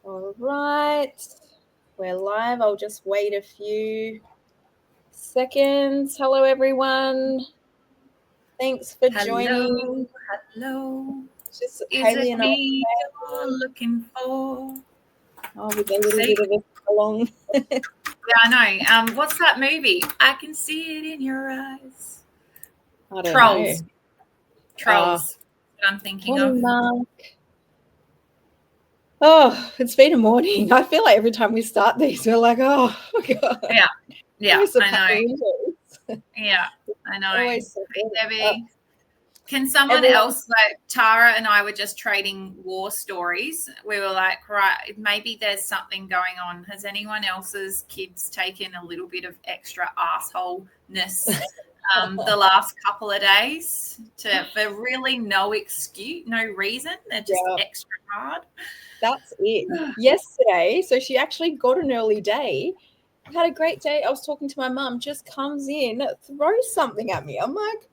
All right, we're live. I'll just wait a few seconds. Hello, everyone. Thanks for joining. Hello. Just Is Hayley it and I. me you're looking for? Oh, with a little bit of a along. Yeah, I know. What's that movie? I can see it in your eyes. I don't Trolls. know. Trolls. What I'm thinking of. Morning, Mark. Oh, it's been a morning. I feel like every time we start these, we're like, oh my God. Yeah, I know. Yeah, I know. Always so Hey, good. Debbie. Can someone else, like Tara and I were just trading war stories. We were like, right, maybe there's something going on. Has anyone else's kids taken a little bit of extra assholeness the last couple of days for really no excuse, no reason? They're just extra hard. That's it. Yesterday, so she actually got an early day. I had a great day. I was talking to my mum, just comes in, throws something at me. I'm like,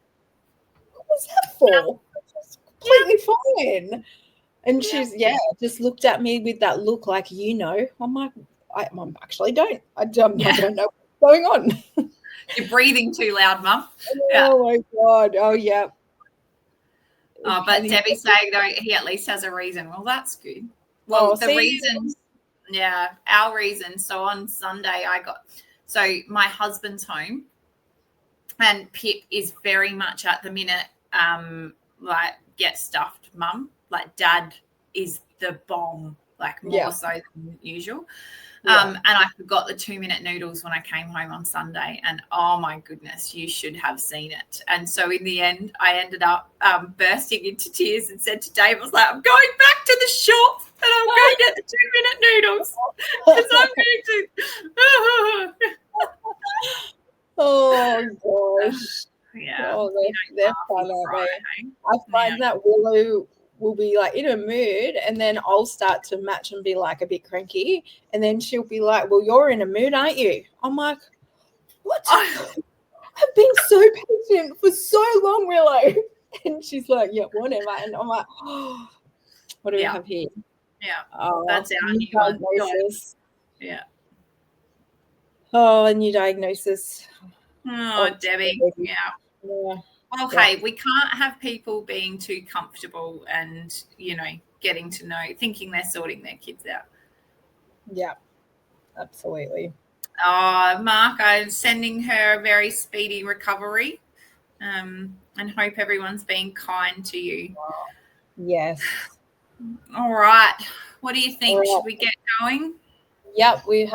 what was that for? It's completely fine. And she's, just looked at me with that look like, I'm like, I actually don't. I don't know what's going on. You're breathing too loud, Mum. Oh, my God. Oh, yeah. Oh, but Debbie's saying, though, he at least has a reason. Well, that's good. Well, the reasons, our reasons. So on Sunday, my husband's home, and Pip is very much at the minute, like, get stuffed, Mum. Like, Dad is the bomb, like, more so than usual. And I forgot the 2-minute noodles when I came home on Sunday, and oh my goodness, you should have seen it. And so in the end, I ended up bursting into tears and said to Dave, I was like, I'm going back to the shop and I'm going to get the 2-minute noodles because I'm going to. Oh gosh. Yeah. Oh, they're fun, aren't they? I find that Willow will be like in a mood, and then I'll start to match and be like a bit cranky, and then she'll be like, well, you're in a mood, aren't you? I'm like, what? I've been so patient for so long, Willow. And she's like, yeah, whatever. And I'm like, oh, what do we have here? That's our new diagnosis. Yeah. Oh, a new diagnosis. Oh, Debbie. Yeah. Well, hey, we can't have people being too comfortable and, getting to know, thinking they're sorting their kids out. Yeah, absolutely. Oh, Mark, I'm sending her a very speedy recovery, and hope everyone's being kind to you. Yes. All right. What do you think? Should we get going? Yep, we've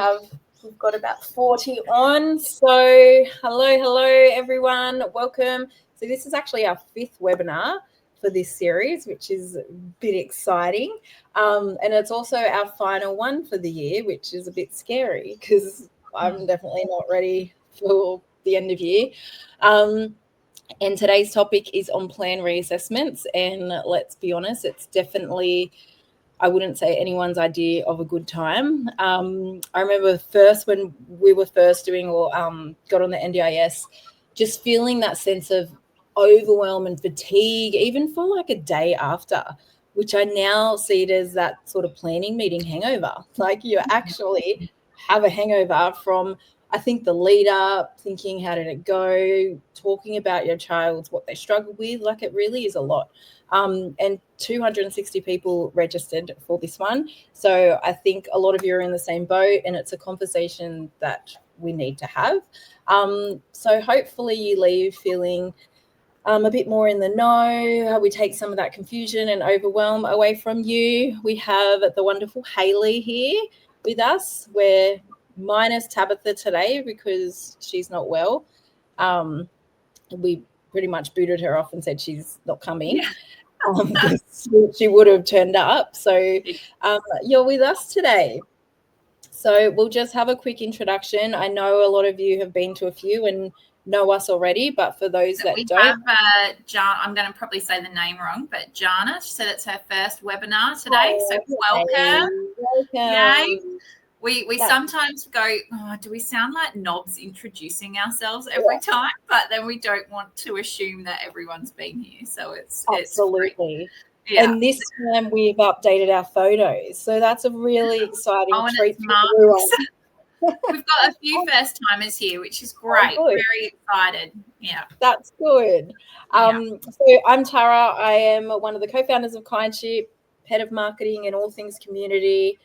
got about 40 on. So hello, everyone. Welcome. So this is actually our 5th webinar for this series, which is a bit exciting. And it's also our final one for the year, which is a bit scary because I'm definitely not ready for the end of year. And today's topic is on plan reassessments. And let's be honest, it's definitely, I wouldn't say anyone's idea of a good time. I remember when we were first doing or got on the NDIS, just feeling that sense of overwhelm and fatigue, even for like a day after, which I now see it as that sort of planning meeting hangover. Like you actually have a hangover from, I think, the lead up, thinking how did it go, talking about your child, what they struggled with. Like it really is a lot. And 260 people registered for this one. So I think a lot of you are in the same boat, and it's a conversation that we need to have. So hopefully you leave feeling a bit more in the know, how we take some of that confusion and overwhelm away from you. We have the wonderful Hayley here with us. We're minus Tabitha today because she's not well. We pretty much booted her off and said she's not coming. She would have turned up. So you're with us today. So we'll just have a quick introduction. I know a lot of you have been to a few and know us already, but for those that don't. I'm going to probably say the name wrong, but Jana, she said it's her first webinar today. So welcome. Yay. We sometimes go, do we sound like knobs introducing ourselves every time? But then we don't want to assume that everyone's been here. So it's absolutely. Yeah. And this time we've updated our photos. So that's a really exciting treat for everyone. We've got a few first timers here, which is great. Very excited. Yeah. That's good. So I'm Tara. I am one of the co-founders of Kindship, head of marketing and all things community.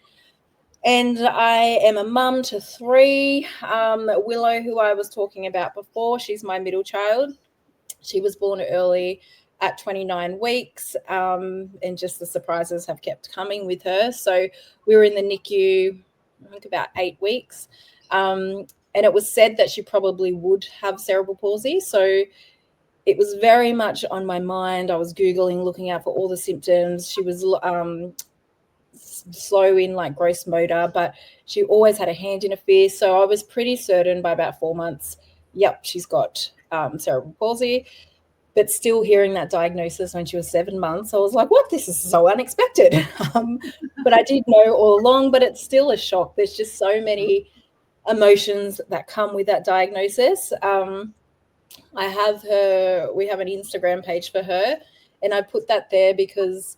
And I am a mum to 3. Willow, who I was talking about before, she's my middle child. She was born early at 29 weeks, and just the surprises have kept coming with her. So we were in the NICU, I think, about 8 weeks. And it was said that she probably would have cerebral palsy. So it was very much on my mind. I was Googling, looking out for all the symptoms. She was slow in like gross motor, but she always had a hand in a fist. So I was pretty certain by about 4 months, yep, she's got cerebral palsy. But still hearing that diagnosis when she was 7 months, I was like, what? This is so unexpected. But I did know all along, but it's still a shock. There's just so many emotions that come with that diagnosis. We have an Instagram page for her, and I put that there because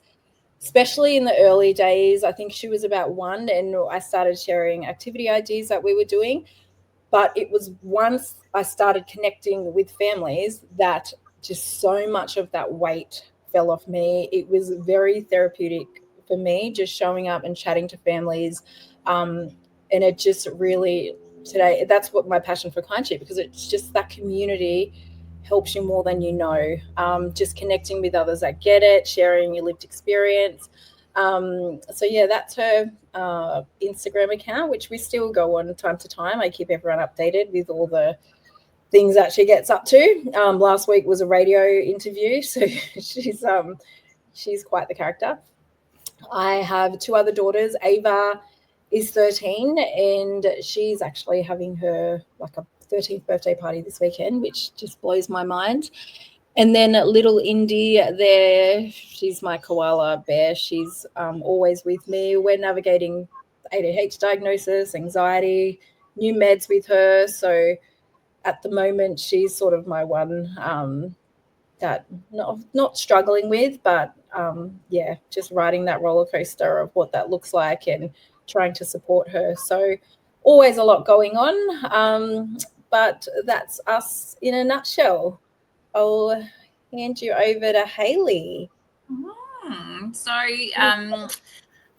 especially in the early days, I think she was about 1, and I started sharing activity ideas that we were doing. But it was once I started connecting with families that just so much of that weight fell off me. It was very therapeutic for me, just showing up and chatting to families. And it just really, today, that's what my passion for Kindship, because it's just that community helps you more than you know. Just connecting with others that get it, sharing your lived experience. So yeah, that's her Instagram account, which we still go on time to time. I keep everyone updated with all the things that she gets up to. Last week was a radio interview, so she's quite the character. I have 2 other daughters. Ava is 13, and she's actually having her like a 13th birthday party this weekend, which just blows my mind. And then little Indy there, she's my koala bear. She's always with me. We're navigating ADHD diagnosis, anxiety, new meds with her. So at the moment, she's sort of my one that not struggling with, but yeah, just riding that roller coaster of what that looks like and trying to support her. So always a lot going on, but that's us in a nutshell. I'll hand you over to Hayley.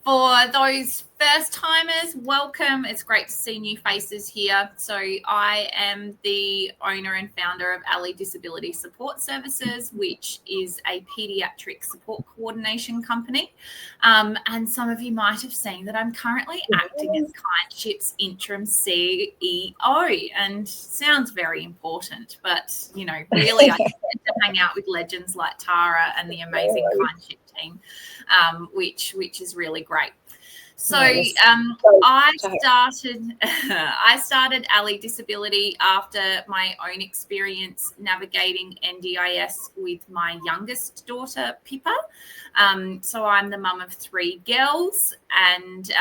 For those first timers, welcome. It's great to see new faces here. So I am the owner and founder of Ali Disability Support Services, which is a pediatric support coordination company. And some of you might have seen that I'm currently acting as Kindship's interim CEO, and sounds very important, but really I get to hang out with legends like Tara and the amazing Kindship team, which is really great. So I started Ali Disability after my own experience navigating NDIS with my youngest daughter, Pippa. So I'm the mum of 3 girls, and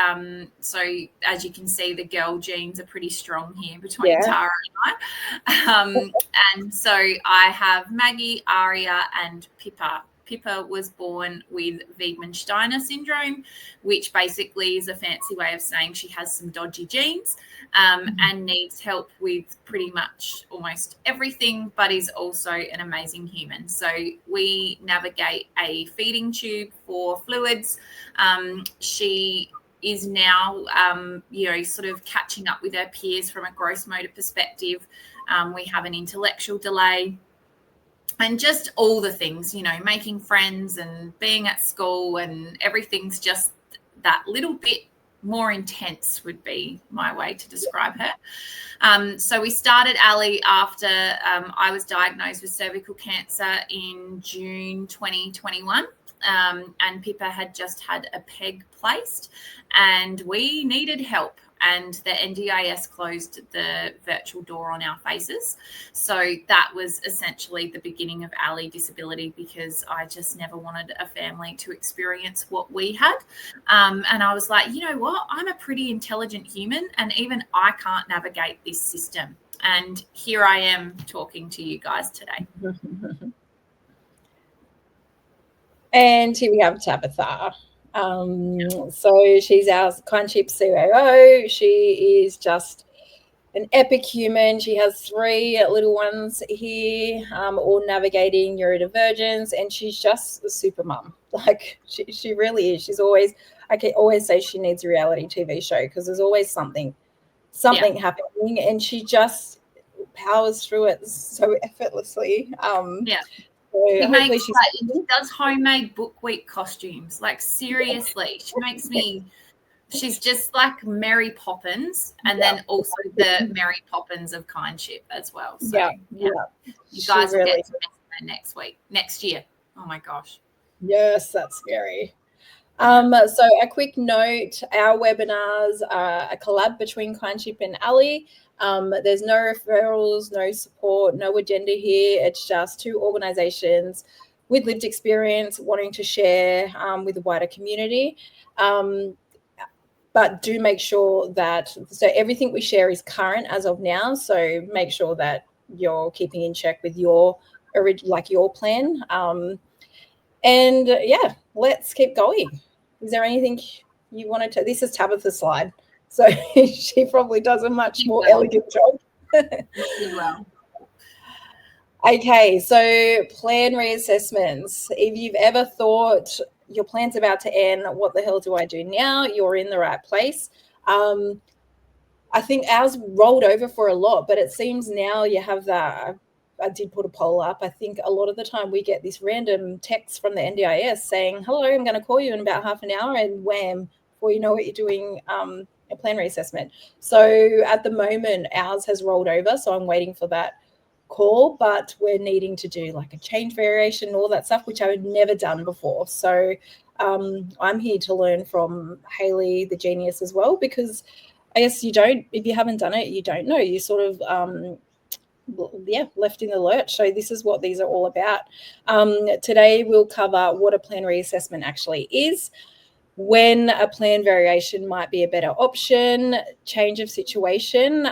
so as you can see, the girl genes are pretty strong here between Tara and I. And so I have Maggie, Aria, and Pippa. Pippa was born with Wiedemann-Steiner syndrome, which basically is a fancy way of saying she has some dodgy genes and needs help with pretty much almost everything, but is also an amazing human. So we navigate a feeding tube for fluids. She is now, sort of catching up with her peers from a gross motor perspective. We have an intellectual delay. And just all the things, making friends and being at school, and everything's just that little bit more intense would be my way to describe her. So we started Ali after I was diagnosed with cervical cancer in June 2021. And Pippa had just had a peg placed, and we needed help. And the NDIS closed the virtual door on our faces. So that was essentially the beginning of Ali Disability, because I just never wanted a family to experience what we had. And I was like, you know what? I'm a pretty intelligent human, and even I can't navigate this system. And here I am talking to you guys today. And here we have Tabitha. So she's our Kindship COO. She is just an epic human. She has 3 little ones here, all navigating neurodivergence, and she's just a super mum. Like she really is. She's always, I can always say she needs a reality TV show because there's always something happening, and she just powers through it so effortlessly. She does homemade book week costumes. Like seriously, she makes me. She's just like Mary Poppins, and then also the Mary Poppins of Kindship as well. So you guys will get to meet her next year. Oh my gosh. Yes, that's scary. So a quick note, our webinars are a collab between Kindship and Ali. There's no referrals, no support, no agenda here. It's just 2 organizations with lived experience wanting to share with the wider community. But do make sure that, so everything we share is current as of now. So make sure that you're keeping in check with your plan. And let's keep going. Is there anything you wanted to? This is Tabitha's slide, so she probably does a much more elegant job. Well. Okay, so plan reassessments. If you've ever thought your plan's about to end, what the hell do I do now? You're in the right place. I think ours rolled over for a lot, but it seems now you have that. I did put a poll up. I think a lot of the time we get this random text from the NDIS saying, hello, I'm going to call you in about half an hour, and wham, before you know what, you're doing a plan reassessment. So at the moment, ours has rolled over, so I'm waiting for that call, but we're needing to do like a change variation, all that stuff, which I've never done before. So I'm here to learn from Hayley, the genius, as well, because I guess if you haven't done it, you don't know. You sort of left in the lurch. So this is what these are all about. Today we'll cover what a plan reassessment actually is, when a plan variation might be a better option, change of situation,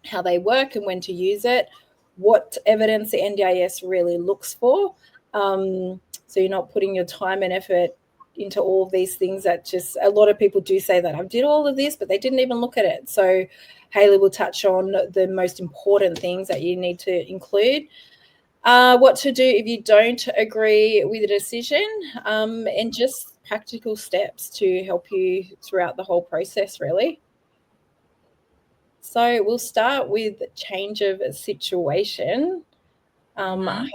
how they work and when to use it, what evidence the NDIS really looks for. So you're not putting your time and effort into all of these things that just, a lot of people do say that I did all of this, but they didn't even look at it. So Hayley will touch on the most important things that you need to include. What to do if you don't agree with a decision, and just practical steps to help you throughout the whole process, really. So we'll start with change of situation. Hayley,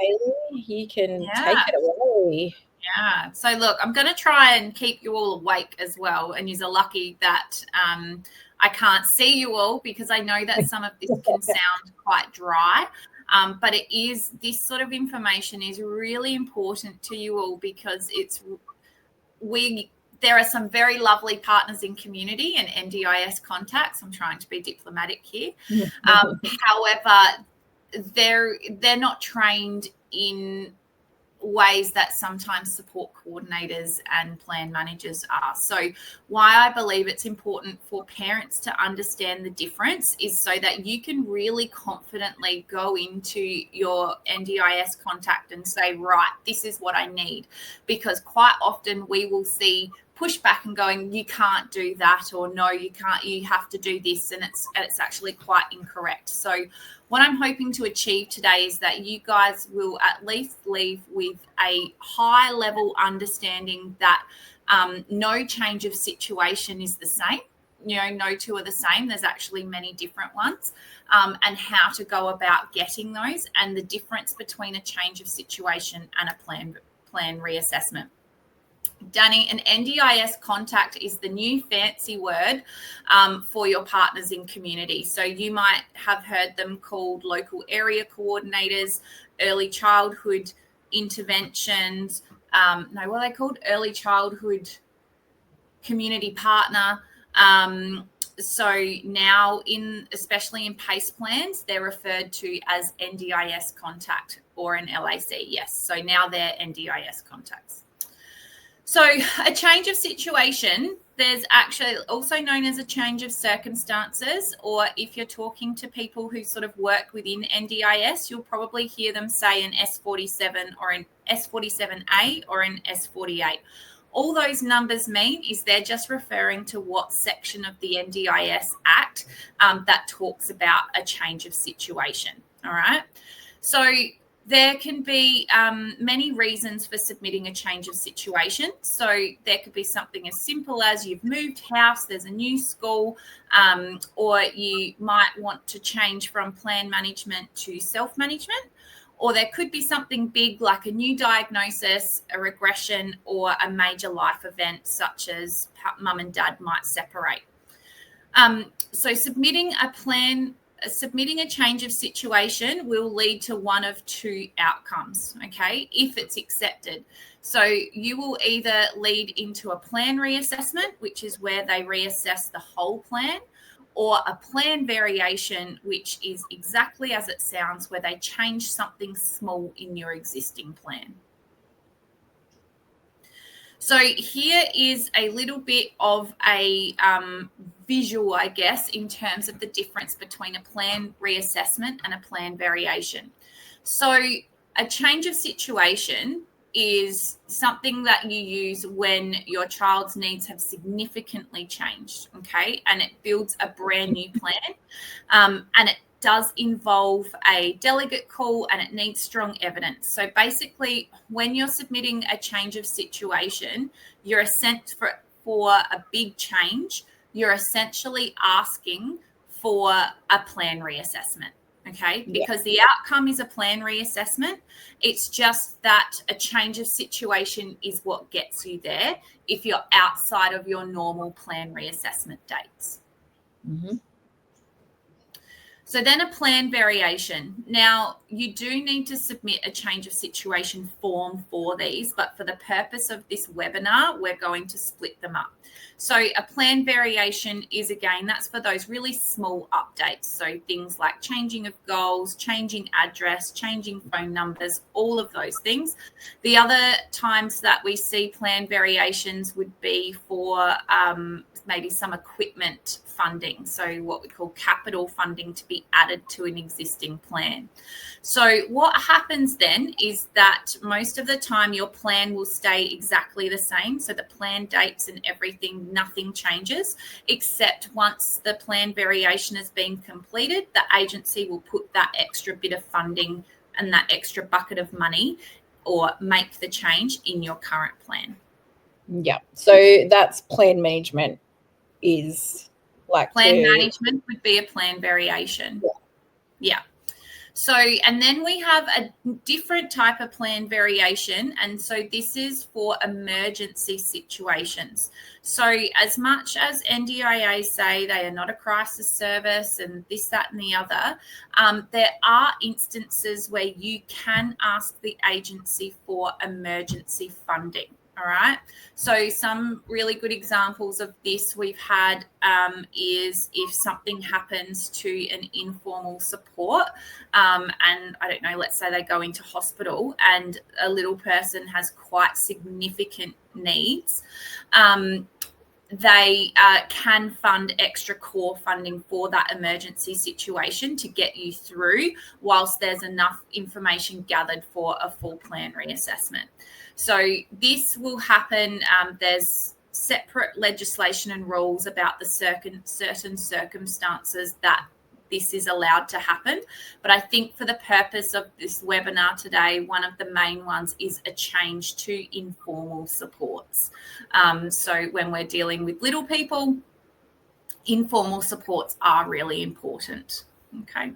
you can take it away. Yeah. So look, I'm going to try and keep you all awake as well. And you're lucky that I can't see you all, because I know that some of this can sound quite dry. But this sort of information is really important to you all, because there are some very lovely partners in community and NDIS contacts. I'm trying to be diplomatic here. However, they're not trained in ways that sometimes support coordinators and plan managers are. So why I believe it's important for parents to understand the difference is so that you can really confidently go into your NDIS contact and say, right, this is what I need. Because quite often we will see pushback and going, you can't do that, or no, you can't, you have to do this, and it's actually quite incorrect. So what I'm hoping to achieve today is that you guys will at least leave with a high level understanding that no change of situation is the same. No 2 are the same. There's actually many different ones, and how to go about getting those, and the difference between a change of situation and a plan reassessment. Danny, an NDIS contact is the new fancy word for your partners in community. So you might have heard them called local area coordinators, early childhood interventions. What are they called? Early childhood community partner. So now, especially in PACE plans, they're referred to as NDIS contact or an LAC. Yes. So now they're NDIS contacts. So a change of situation, there's actually also known as a change of circumstances, or if you're talking to people who sort of work within NDIS, you'll probably hear them say an S47 or an S47A or an S48. All those numbers mean is they're just referring to what section of the NDIS Act that talks about a change of situation. All right. So there can be many reasons for submitting a change of situation. So there could be something as simple as you've moved house, there's a new school, or you might want to change from plan management to self-management. Or there could be something big like a new diagnosis, a regression, or a major life event such as mum and dad might separate. So submitting a change of situation will lead to one of two outcomes, okay, if it's accepted. So you will either lead into a plan reassessment, which is where they reassess the whole plan, or a plan variation, which is exactly as it sounds, where they change something small in your existing plan. So here is a little bit of a visual, I guess, in terms of the difference between a plan reassessment and a plan variation. So a change of situation is something that you use when your child's needs have significantly changed, okay? And it builds a brand new plan, and it does involve a delegate call and it needs strong evidence. So basically, when you're submitting a change of situation, you're sent for a big change, you're essentially asking for a plan reassessment. Okay, because the outcome is a plan reassessment. It's just that a change of situation is what gets you there if you're outside of your normal plan reassessment dates. Mm-hmm. So then a plan variation. Now, you do need to submit a change of situation form for these, but for the purpose of this webinar, we're going to split them up. So a plan variation is, again, that's for those really small updates. So things like changing of goals, changing address, changing phone numbers, all of those things. The other times that we see plan variations would be for maybe some equipment funding, so what we call capital funding to be added to an existing plan. So what happens then is that most of the time your plan will stay exactly the same. So the plan dates and everything, nothing changes, except once the plan variation has been completed, the agency will put that extra bit of funding and that extra bucket of money or make the change in your current plan. Yeah. So that's plan management is like plan management would be a plan variation. Yeah. So, and then we have a different type of plan variation. And so this is for emergency situations. So as much as NDIA say they are not a crisis service and this, that, and the other, there are instances where you can ask the agency for emergency funding. All right. So some really good examples of this we've had is if something happens to an informal support and I don't know, let's say they go into hospital and a little person has quite significant needs. They can fund extra core funding for that emergency situation to get you through whilst there's enough information gathered for a full plan reassessment. So this will happen. There's separate legislation and rules about the certain circumstances that this is allowed to happen. But I think for the purpose of this webinar today, one of the main ones is a change to informal supports. So when we're dealing with little people, informal supports are really important. Okay.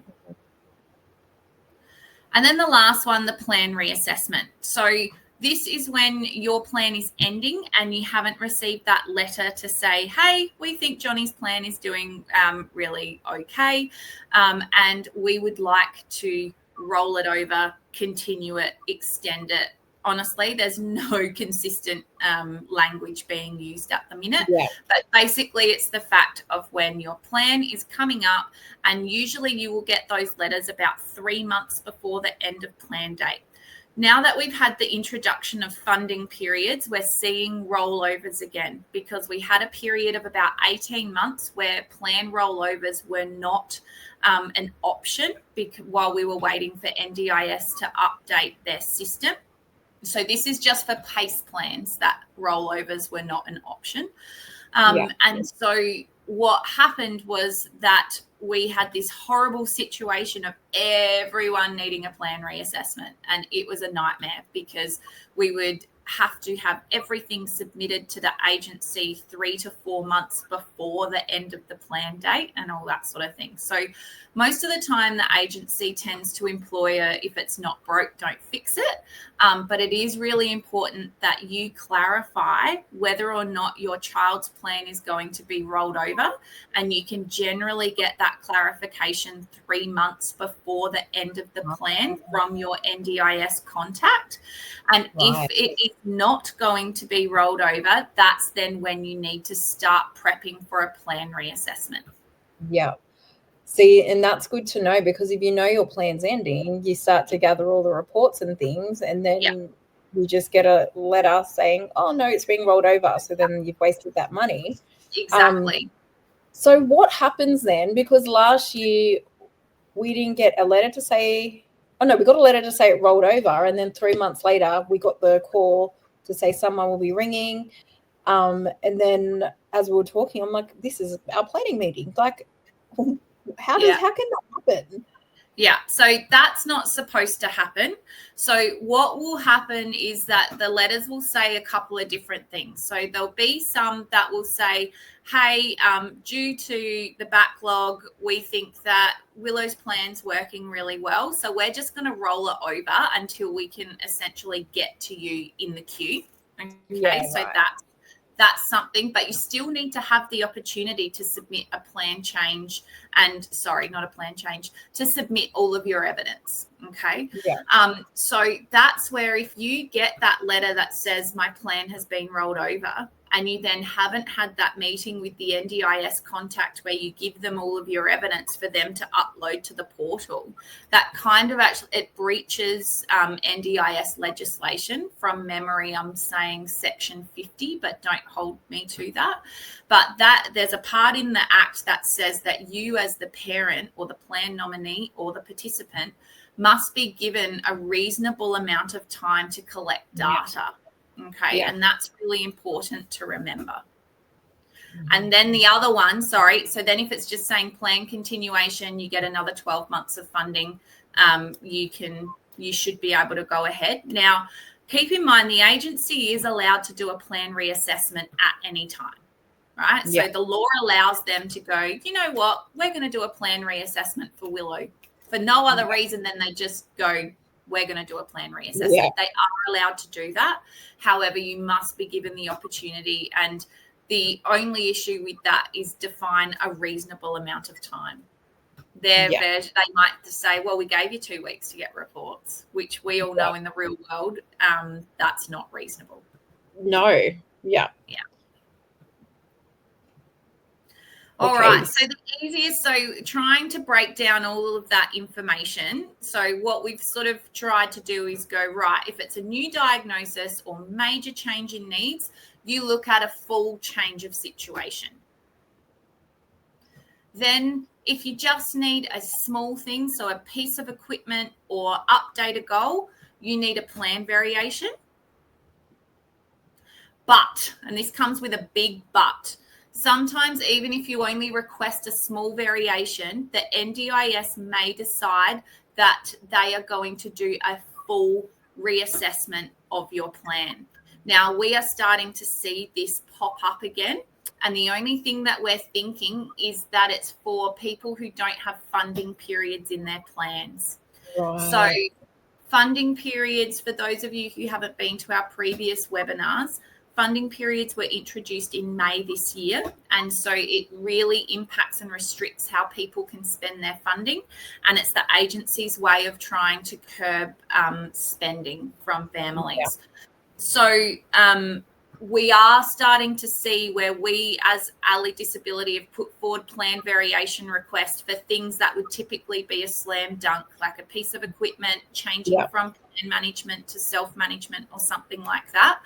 And then the last one, the plan reassessment. So this is when your plan is ending and you haven't received that letter to say, hey, we think Johnny's plan is doing really okay, and we would like to roll it over, continue it, extend it. Honestly, there's no consistent language being used at the minute. Yeah. But basically, it's the fact of when your plan is coming up, and usually you will get those letters about 3 months before the end of plan date. Now that we've had the introduction of funding periods, we're seeing rollovers again, because we had a period of about 18 months where plan rollovers were not an option while we were waiting for NDIS to update their system. So this is just for PACE plans that rollovers were not an option. And so what happened was that we had this horrible situation of everyone needing a plan reassessment, and it was a nightmare because we would have to have everything submitted to the agency 3 to 4 months before the end of the plan date and all that sort of thing. So most of the time the agency tends to employ if it's not broke, don't fix it. But it is really important that you clarify whether or not your child's plan is going to be rolled over, and you can generally get that clarification 3 months before the end of the plan from your NDIS contact. And if it is not going to be rolled over, that's then when you need to start prepping for a plan reassessment. Yeah. See, and that's good to know, because if you know your plan's ending, you start to gather all the reports and things, and then you just get a letter saying, oh, no, it's being rolled over. So then you've wasted that money. Exactly. So what happens then? Because last year we didn't get a letter to say, we got a letter to say it rolled over. And then 3 months later, we got the call to say someone will be ringing. And then as we were talking, I'm like, this is our planning meeting. Like, how can that happen? Yeah, so that's not supposed to happen. So what will happen is that the letters will say a couple of different things. So there'll be some that will say, hey, due to the backlog, we think that Willow's plan's working really well. So we're just going to roll it over until we can essentially get to you in the queue. Okay, so that's something, but you still need to have the opportunity to submit a plan change to submit all of your evidence. Okay. So that's where, if you get that letter that says my plan has been rolled over, and you then haven't had that meeting with the NDIS contact where you give them all of your evidence for them to upload to the portal, that kind of it breaches NDIS legislation. From memory, I'm saying section 50, but don't hold me to that. But that there's a part in the Act that says that you, as the parent or the plan nominee or the participant, must be given a reasonable amount of time to collect data. Okay, and that's really important to remember. And then the other one, so then if it's just saying plan continuation, you get another 12 months of funding. You should be able to go ahead. Now, keep in mind, the agency is allowed to do a plan reassessment at any time, right? So the law allows them to go, you know what, we're going to do a plan reassessment for Willow for no other reason than they just go, we're going to do a plan reassessment. They are allowed to do that. However, you must be given the opportunity, and the only issue with that is define a reasonable amount of time. They might say, well, we gave you 2 weeks to get reports, which we all know in the real world, that's not reasonable. No. Yeah. All right. So the easiest, so trying to break down all of that information. So what we've sort of tried to do is go, right, if it's a new diagnosis or major change in needs, you look at a full change of situation. Then if you just need a small thing, so a piece of equipment or update a goal, you need a plan variation. But, and this comes with a big but, sometimes even if you only request a small variation, the NDIS may decide that they are going to do a full reassessment of your plan. Now, we are starting to see this pop up again, and the only thing that we're thinking is that it's for people who don't have funding periods in their plans. So funding periods, for those of you who haven't been to our previous webinars, funding periods were introduced in May this year, and so it really impacts and restricts how people can spend their funding, and it's the agency's way of trying to curb spending from families. So we are starting to see where we as early disability have put forward plan variation requests for things that would typically be a slam dunk, like a piece of equipment changing from plan management to self-management or something like that.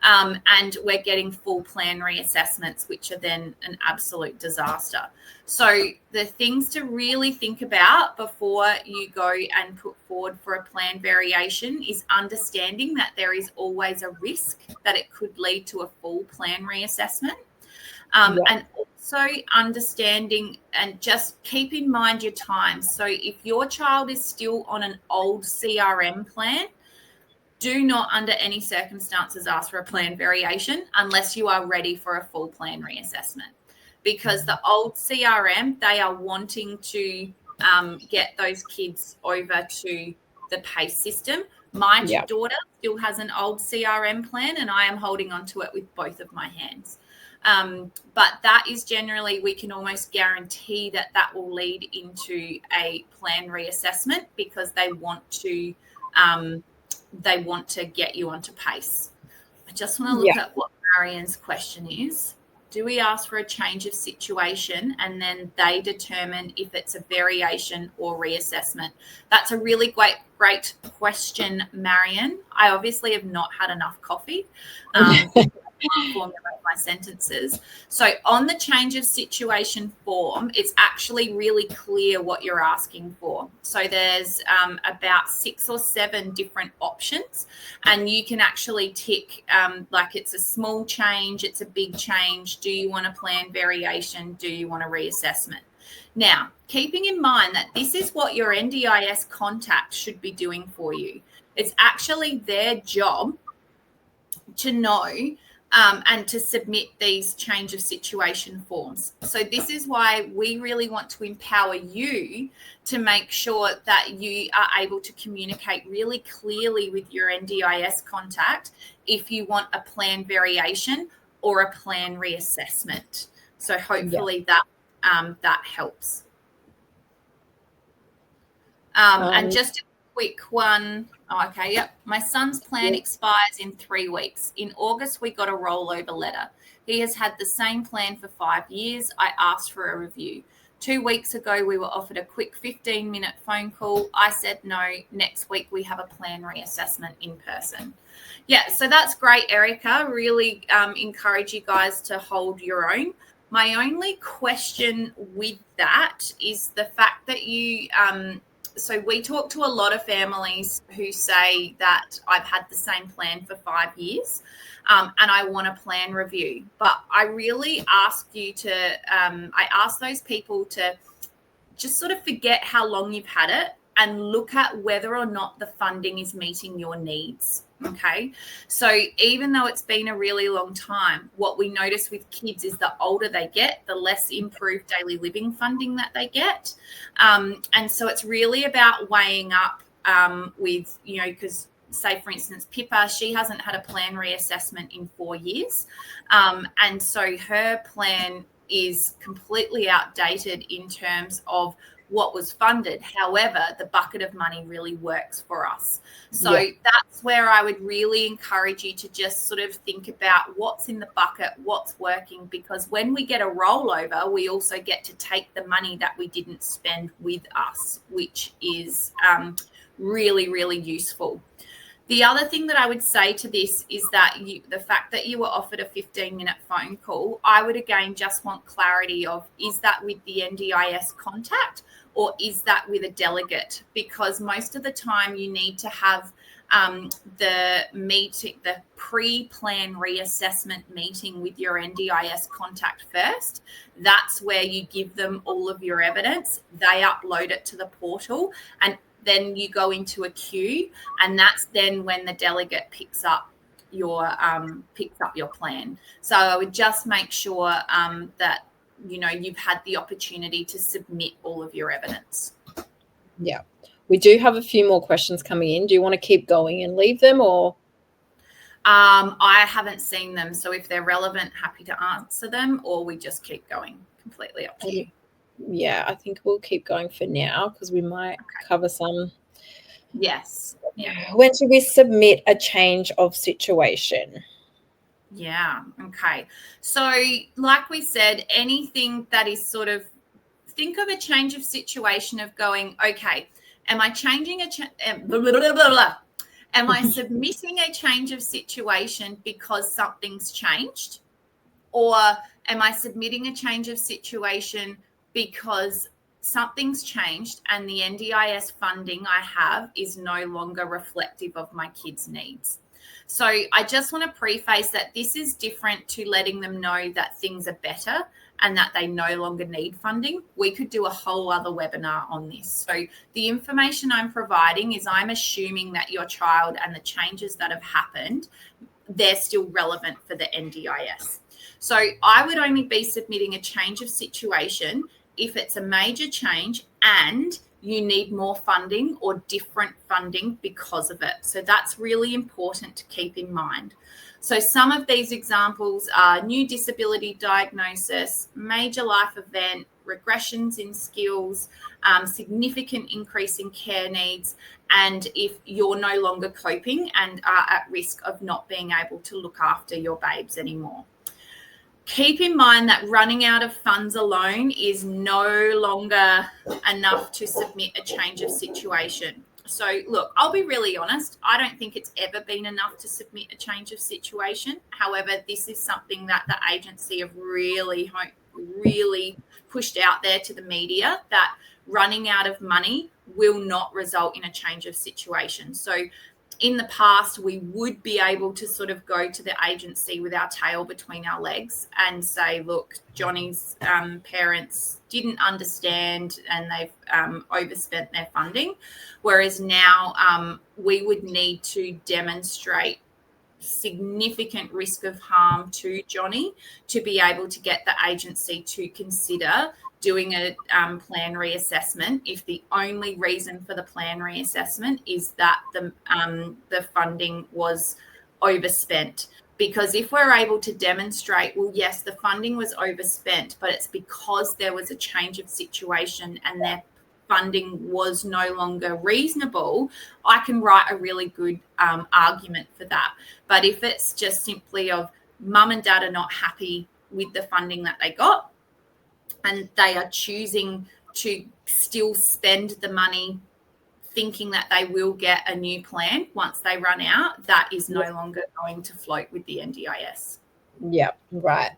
And we're getting full plan reassessments, which are then an absolute disaster. So the things to really think about before you go and put forward for a plan variation is understanding that there is always a risk that it could lead to a full plan reassessment. And also understanding and just keep in mind your time. So if your child is still on an old CRM plan, do not under any circumstances ask for a plan variation unless you are ready for a full plan reassessment, because the old CRM, they are wanting to get those kids over to the PACE system. My daughter still has an old CRM plan and I am holding on to it with both of my hands. But that is generally, we can almost guarantee that that will lead into a plan reassessment because they want to get you onto PACE. I just want to look at what Marian's question is. Do we ask for a change of situation and then they determine if it's a variation or reassessment? That's a really great question, Marian. I obviously have not had enough coffee to formulate my sentences. So on the change of situation form, it's actually really clear what you're asking for. So there's about 6 or 7 different options, and you can actually tick like it's a small change, it's a big change. Do you want a plan variation? Do you want a reassessment? Now, keeping in mind that this is what your NDIS contact should be doing for you. It's actually their job to know and to submit these change of situation forms. So this is why we really want to empower you to make sure that you are able to communicate really clearly with your NDIS contact if you want a plan variation or a plan reassessment. So hopefully that helps. And just a quick one. Oh, okay, yep. My son's plan expires in 3 weeks. In August, we got a rollover letter. He has had the same plan for 5 years. I asked for a review. 2 weeks ago, we were offered a quick 15-minute phone call. I said no. Next week, we have a plan reassessment in person. Yeah, so that's great, Erica. Really encourage you guys to hold your own. My only question with that is the fact that you so we talk to a lot of families who say that I've had the same plan for 5 years and I want a plan review. But I really ask you to, I ask those people to just sort of forget how long you've had it and look at whether or not the funding is meeting your needs. Okay. So even though it's been a really long time, what we notice with kids is the older they get, the less improved daily living funding that they get. And so it's really about weighing up with, you know, because say, for instance, Pippa, she hasn't had a plan reassessment in 4 years. And so her plan is completely outdated in terms of what was funded. However, the bucket of money really works for us. So that's where I would really encourage you to just sort of think about what's in the bucket, what's working, because when we get a rollover, we also get to take the money that we didn't spend with us, which is really, really useful. The other thing that I would say to this is that the fact that you were offered a 15-minute phone call, I would again just want clarity of, is that with the NDIS contact or is that with a delegate? Because most of the time you need to have the pre-plan reassessment meeting with your NDIS contact first. That's where you give them all of your evidence. They upload it to the portal and then you go into a queue, and that's then when the delegate picks up your plan. So I would just make sure that you've had the opportunity to submit all of your evidence. Yeah, we do have a few more questions coming in. Do you want to keep going and leave them, or? I haven't seen them, so if they're relevant, happy to answer them, or we just keep going. Completely up to you. Yeah, I think we'll keep going for now because we might cover some. Yes. Yeah. When should we submit a change of situation? Yeah. Okay. So like we said, anything that is sort of, think of a change of situation of going, okay, am I changing blah, blah, blah, blah, blah. Am I submitting a change of situation because something's changed? Or am I submitting a change of situation because something's changed and the NDIS funding I have is no longer reflective of my kids' needs? So I just want to preface that this is different to letting them know that things are better and that they no longer need funding. We could do a whole other webinar on this. So the information I'm providing is I'm assuming that your child and the changes that have happened, they're still relevant for the NDIS. So I would only be submitting a change of situation if it's a major change and you need more funding or different funding because of it. So that's really important to keep in mind. So some of these examples are new disability diagnosis, major life event, regressions in skills, significant increase in care needs, and if you're no longer coping and are at risk of not being able to look after your babes anymore. Keep in mind that running out of funds alone is no longer enough to submit a change of situation. So look, I'll be really honest. I don't think it's ever been enough to submit a change of situation. However, this is something that the agency have really pushed out there to the media, that running out of money will not result in a change of situation. So in the past, we would be able to sort of go to the agency with our tail between our legs and say, look, Johnny's parents didn't understand and they've overspent their funding. Whereas now we would need to demonstrate significant risk of harm to Johnny to be able to get the agency to consider doing a plan reassessment if the only reason for the plan reassessment is that the funding was overspent. Because if we're able to demonstrate, well, yes, the funding was overspent, but it's because there was a change of situation and their funding was no longer reasonable, I can write a really good argument for that. But if it's just simply of mum and dad are not happy with the funding that they got, and they are choosing to still spend the money thinking that they will get a new plan once they run out, that is no longer going to float with the NDIS. Yeah, right.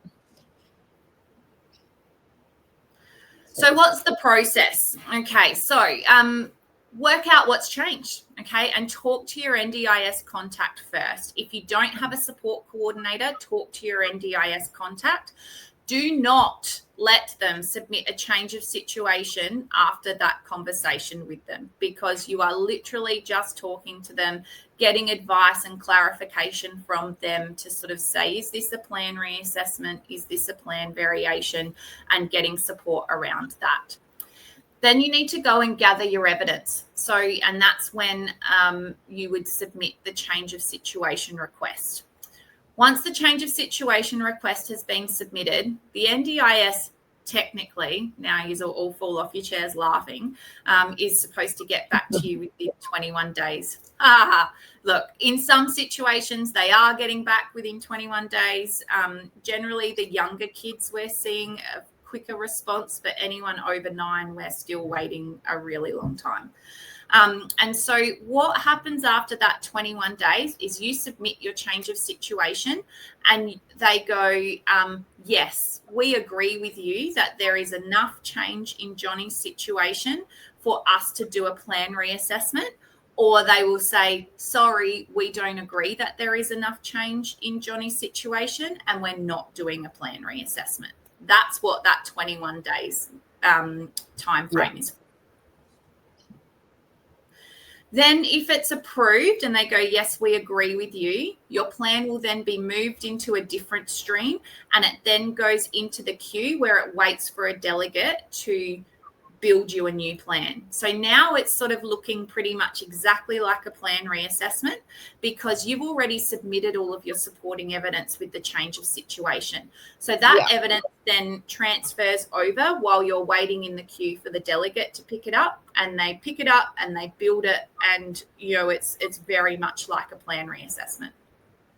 So what's the process? Okay, so work out what's changed, okay, and talk to your NDIS contact first. If you don't have a support coordinator, talk to your NDIS contact. Do not let them submit a change of situation after that conversation with them, because you are literally just talking to them, getting advice and clarification from them to sort of say, is this a plan reassessment? Is this a plan variation? And getting support around that. Then you need to go and gather your evidence. So, and that's when you would submit the change of situation request. Once the change of situation request has been submitted, the NDIS technically, now you all fall off your chairs laughing, is supposed to get back to you within 21 days. Look, in some situations, they are getting back within 21 days. Generally, the younger kids we're seeing a quicker response, but anyone over 9, we're still waiting a really long time. And so what happens after that 21 days is you submit your change of situation and they go, yes, we agree with you that there is enough change in Johnny's situation for us to do a plan reassessment. Or they will say, sorry, we don't agree that there is enough change in Johnny's situation and we're not doing a plan reassessment. That's what that 21 days time frame is for. Then if it's approved and they go, yes, we agree with you, your plan will then be moved into a different stream and it then goes into the queue where it waits for a delegate to build you a new plan. So now it's sort of looking pretty much exactly like a plan reassessment because you've already submitted all of your supporting evidence with the change of situation. So that evidence then transfers over while you're waiting in the queue for the delegate to pick it up, and they pick it up and they build it, and you know it's very much like a plan reassessment.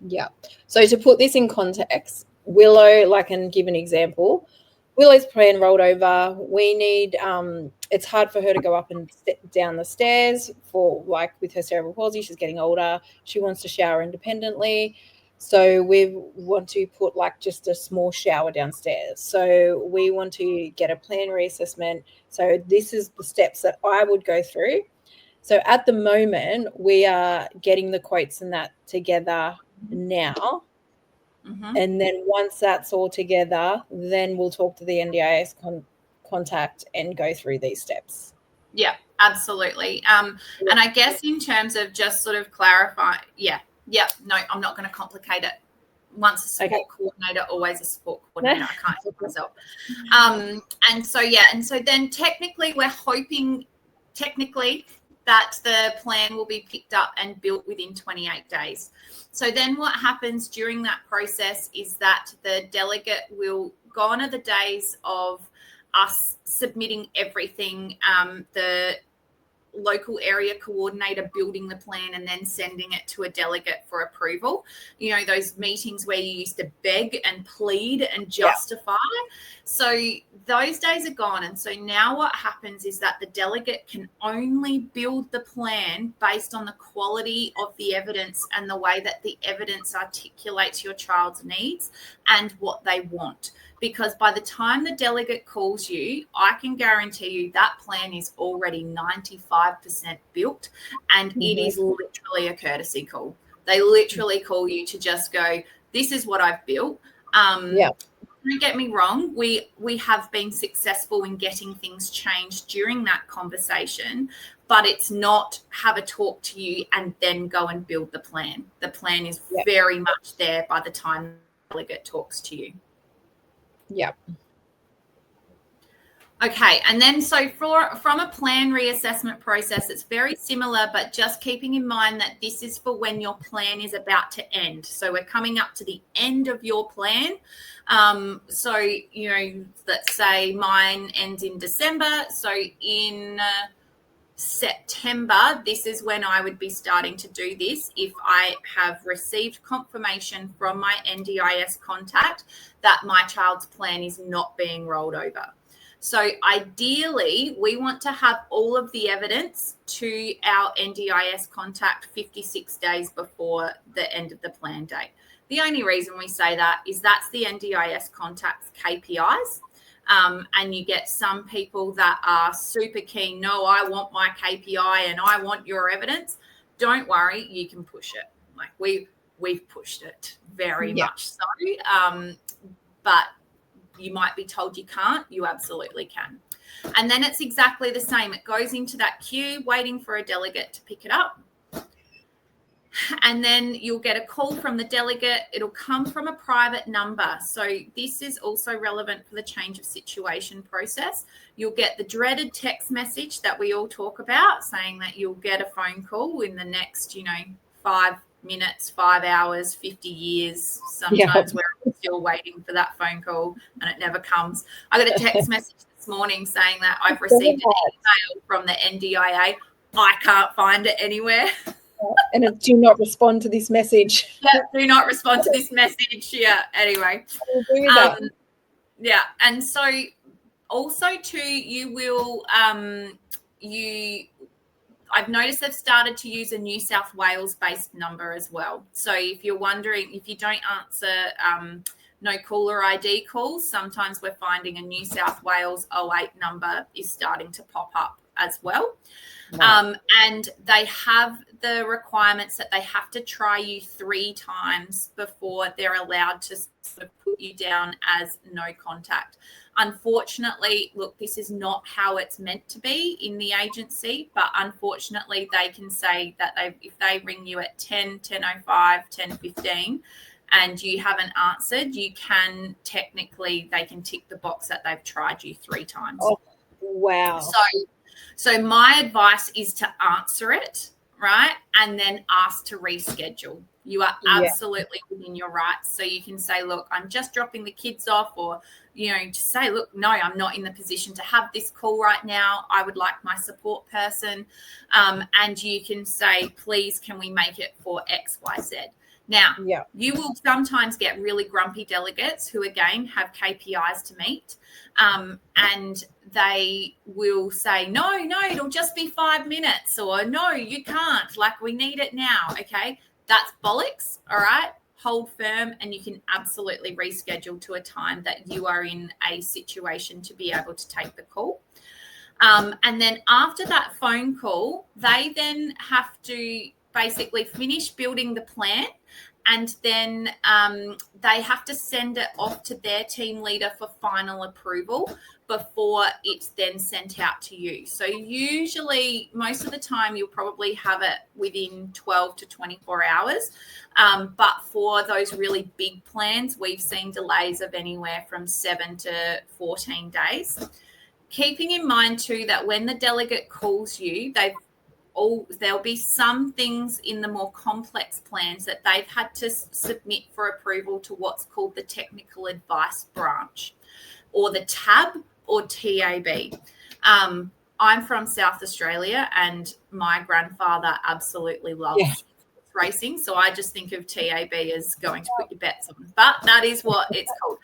Yeah. So to put this in context, Willow, and give an example, Willow's plan rolled over. We need, it's hard for her to go up and down the stairs with her cerebral palsy. She's getting older. She wants to shower independently. So we want to put just a small shower downstairs. So we want to get a plan reassessment. So this is the steps that I would go through. So at the moment, we are getting the quotes and that together now. Mm-hmm. And then once that's all together, then we'll talk to the NDIS contact and go through these steps. Yeah, absolutely. And I guess in terms of just sort of clarify, no, I'm not going to complicate it. Once a support coordinator, always a support coordinator. I can't help myself. And so then technically we're hoping that the plan will be picked up and built within 28 days. So then what happens during that process is that the delegate will, gone are the days of us submitting everything, the local area coordinator building the plan and then sending it to a delegate for approval. You know, those meetings where you used to beg and plead and justify. Yeah. So those days are gone. And so now what happens is that the delegate can only build the plan based on the quality of the evidence and the way that the evidence articulates your child's needs and what they want. Because by the time the delegate calls you, I can guarantee you that plan is already 95% built, and it is literally a courtesy call. They literally call you to just go, this is what I've built. Don't get me wrong, we have been successful in getting things changed during that conversation, but it's not have a talk to you and then go and build the plan. The plan is very much there by the time the delegate talks to you. Yeah. Okay, and then so from a plan reassessment process, it's very similar, but just keeping in mind that this is for when your plan is about to end. So we're coming up to the end of your plan. So, you know, let's say mine ends in December. So in September, this is when I would be starting to do this if I have received confirmation from my NDIS contact that my child's plan is not being rolled over. So ideally, we want to have all of the evidence to our NDIS contact 56 days before the end of the plan date. The only reason we say that is that's the NDIS contact's KPIs. And you get some people that are super keen. No, I want my KPI and I want your evidence. Don't worry, you can push it. Like we've pushed it very much so. But you might be told you can't. You absolutely can. And then it's exactly the same. It goes into that queue waiting for a delegate to pick it up. And then you'll get a call from the delegate. It'll come from a private number. So this is also relevant for the change of situation process. You'll get the dreaded text message that we all talk about saying that you'll get a phone call in the next, 5 minutes, 5 hours, 50 years. Sometimes we're still waiting for that phone call and it never comes. I got a text message this morning saying that I've received an email from the NDIA. I can't find it anywhere. And it's do not respond to this message. Yeah, do not respond to this message. Yeah, anyway. And so also too, you will, I've noticed they've started to use a New South Wales-based number as well. So if you're wondering, if you don't answer no caller ID calls, sometimes we're finding a New South Wales 08 number is starting to pop up as well. Wow. And they have the requirements that they have to try you 3 times before they're allowed to sort of put you down as no contact. Unfortunately, look, this is not how it's meant to be in the agency, but unfortunately they can say that if they ring you at 10, 10:05, 10:15 and you haven't answered, you can technically, they can tick the box that they've tried you 3 times. Oh, wow. So my advice is to answer it, right? And then ask to reschedule. You are absolutely within your rights. So you can say, look, I'm just dropping the kids off, or, just say, look, no, I'm not in the position to have this call right now. I would like my support person. And you can say, please, can we make it for X, Y, Z? Now, you will sometimes get really grumpy delegates who, again, have KPIs to meet, and they will say, no, it'll just be 5 minutes, or no, you can't, like, we need it now. Okay, that's bollocks. All right, hold firm, and you can absolutely reschedule to a time that you are in a situation to be able to take the call. And then after that phone call, they then have to basically finish building the plan, and then they have to send it off to their team leader for final approval before it's then sent out to you. So usually, most of the time, you'll probably have it within 12 to 24 hours. But for those really big plans, we've seen delays of anywhere from 7 to 14 days. Keeping in mind too that when the delegate calls you, there'll be some things in the more complex plans that they've had to submit for approval to what's called the technical advice branch, or the TAB or TAB. I'm from South Australia, and my grandfather absolutely loves racing, so I just think of TAB as going to put your bets on, but that is what it's called.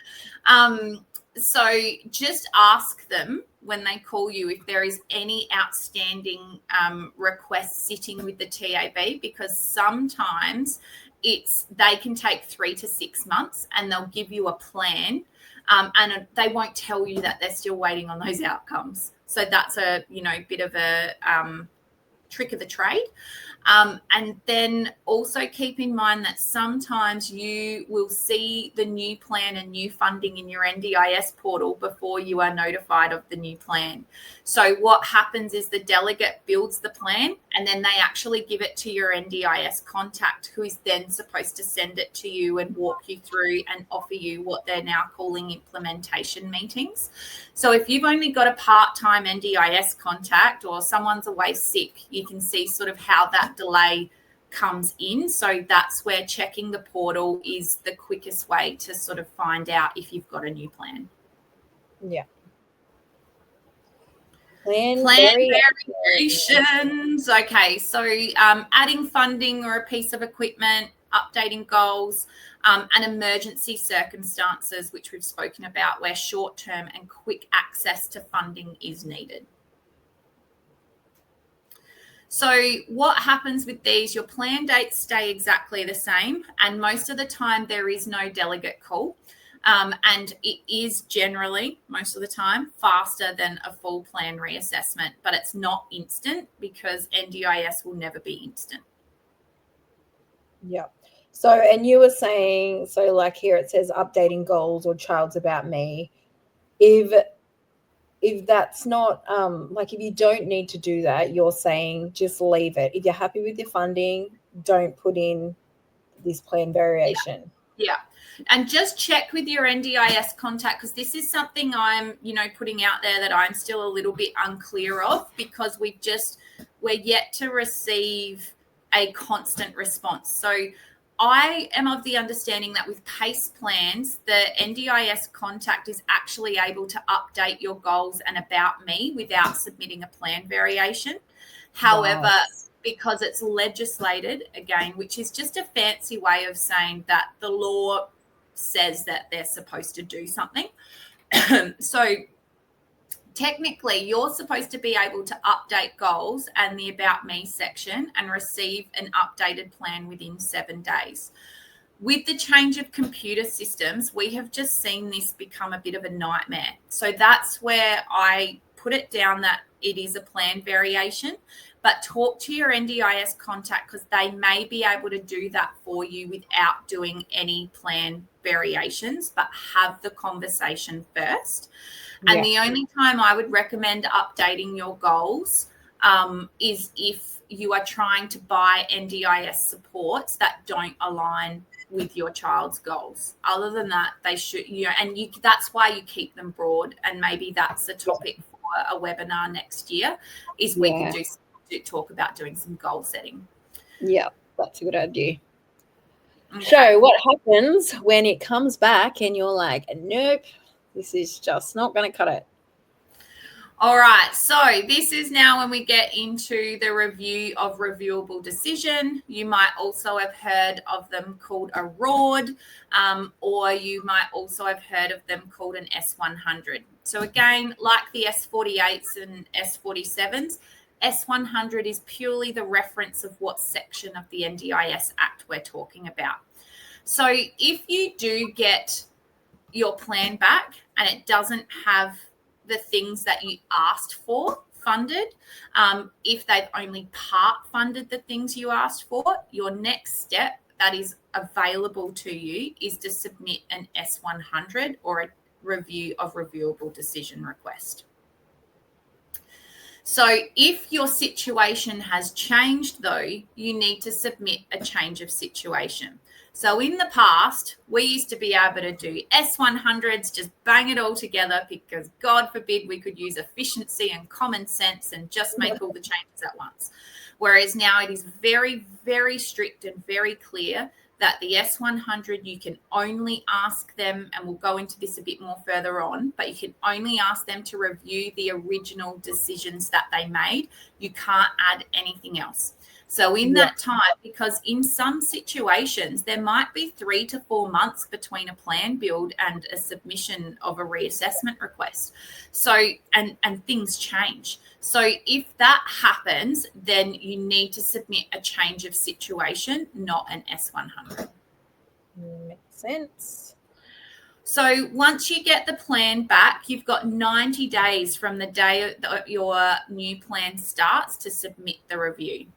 So just ask them when they call you if there is any outstanding requests sitting with the TAB, because sometimes they can take 3 to 6 months, and they'll give you a plan, and they won't tell you that they're still waiting on those outcomes. So that's a bit of a trick of the trade. And then also keep in mind that sometimes you will see the new plan and new funding in your NDIS portal before you are notified of the new plan. So what happens is the delegate builds the plan, and then they actually give it to your NDIS contact, who is then supposed to send it to you and walk you through and offer you what they're now calling implementation meetings. So if you've only got a part-time NDIS contact, or someone's away sick, you can see sort of how that delay comes in. So that's where checking the portal is the quickest way to sort of find out if you've got a new plan. Yeah. Plan variations. Okay, so adding funding or a piece of equipment, updating goals, and emergency circumstances, which we've spoken about, where short-term and quick access to funding is needed. So what happens with these? Your plan dates stay exactly the same, and most of the time there is no delegate call. And it is generally, most of the time, faster than a full plan reassessment, but it's not instant, because NDIS will never be instant. Yeah. So, and you were saying, so like here it says updating goals or child's about me. If that's not, like if you don't need to do that, you're saying just leave it. If you're happy with your funding, don't put in this plan variation. Yeah. And just check with your NDIS contact, because this is something I'm, putting out there that I'm still a little bit unclear of, because we're yet to receive a constant response. So I am of the understanding that with PACE plans, the NDIS contact is actually able to update your goals and about me without submitting a plan variation. However, because it's legislated, again, which is just a fancy way of saying that the law says that they're supposed to do something. So technically, you're supposed to be able to update goals and the About Me section and receive an updated plan within 7 days. With the change of computer systems, we have just seen this become a bit of a nightmare. So that's where I put it down that it is a plan variation, but talk to your NDIS contact, because they may be able to do that for you without doing any plan variations, but have the conversation first. And the only time I would recommend updating your goals is if you are trying to buy NDIS supports that don't align with your child's goals. Other than that, they should, that's why you keep them broad. And maybe that's a topic for a webinar next year, is we can talk about doing some goal setting. Yeah, that's a good idea. Okay. So what happens when it comes back and you're like, nope, this is just not going to cut it? All right, so this is now when we get into the review of reviewable decision. You might also have heard of them called a RORD, or you might also have heard of them called an S100. So again, like the S48s and S47s, S100 is purely the reference of what section of the NDIS Act we're talking about. So if you do get your plan back and it doesn't have the things that you asked for funded, if they've only part funded the things you asked for, your next step that is available to you is to submit an S100 or a review of reviewable decision request. So if your situation has changed, though, you need to submit a change of situation. So in the past, we used to be able to do S100s, just bang it all together because God forbid we could use efficiency and common sense and just make all the changes at once. Whereas now it is very, very strict and very clear that the S100, you can only ask them, and we'll go into this a bit more further on, but you can only ask them to review the original decisions that they made. You can't add anything else. So in that time, because in some situations, there might be 3 to 4 months between a plan build and a submission of a reassessment request. So, and things change. So if that happens, then you need to submit a change of situation, not an S100. Makes sense. So once you get the plan back, you've got 90 days from the day that your new plan starts to submit the review.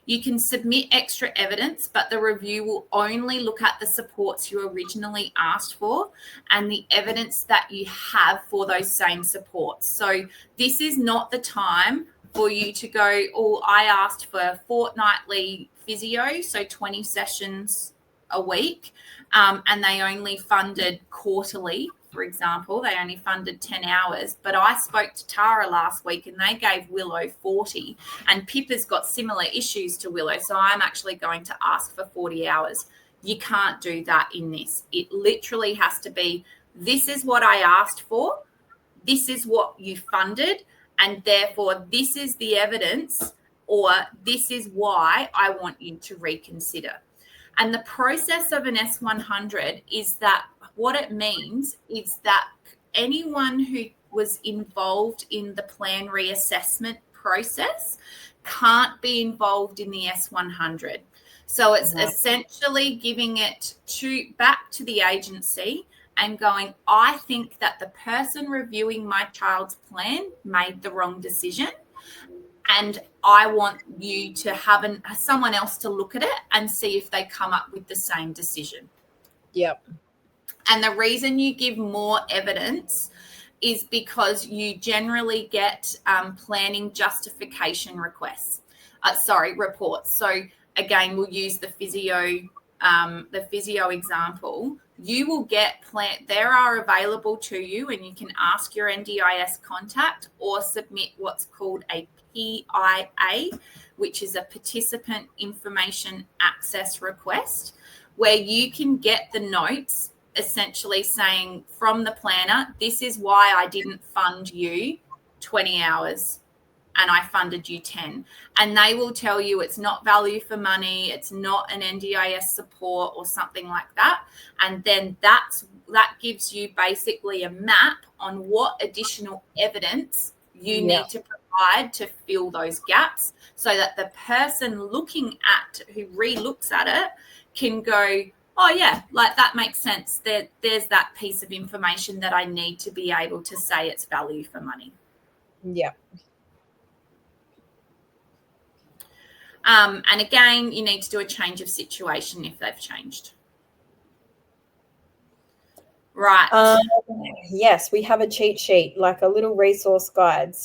You can submit extra evidence, but the review will only look at the supports you originally asked for and the evidence that you have for those same supports. So this is not the time for you to go, oh, I asked for fortnightly physio, so 20 sessions a week, and they only funded quarterly. For example, they only funded 10 hours, but I spoke to Tara last week and they gave Willow 40, and Pippa's got similar issues to Willow, so I'm actually going to ask for 40 hours. You can't do that in this. It literally has to be, this is what I asked for, this is what you funded, and therefore this is the evidence, or this is why I want you to reconsider. And the process of an S100 is that what it means is that anyone who was involved in the plan reassessment process can't be involved in the S100. So it's essentially giving it back to the agency and going, I think that the person reviewing my child's plan made the wrong decision, and I want you to have someone else to look at it and see if they come up with the same decision. Yep. And the reason you give more evidence is because you generally get planning justification reports. So again, we'll use the physio example. You will get there are available to you, and you can ask your NDIS contact or submit what's called a PIA, which is a participant information access request, where you can get the notes essentially saying from the planner, this is why I didn't fund you 20 hours and I funded you 10. And they will tell you it's not value for money, it's not an NDIS support or something like that. And then that gives you basically a map on what additional evidence you need to provide to fill those gaps, so that the person looking at, who re-looks at it, can go, oh yeah, like that makes sense. There's that piece of information that I need to be able to say it's value for money. Yeah. And again, you need to do a change of situation if they've changed. Right. Yes, we have a cheat sheet, like a little resource guide.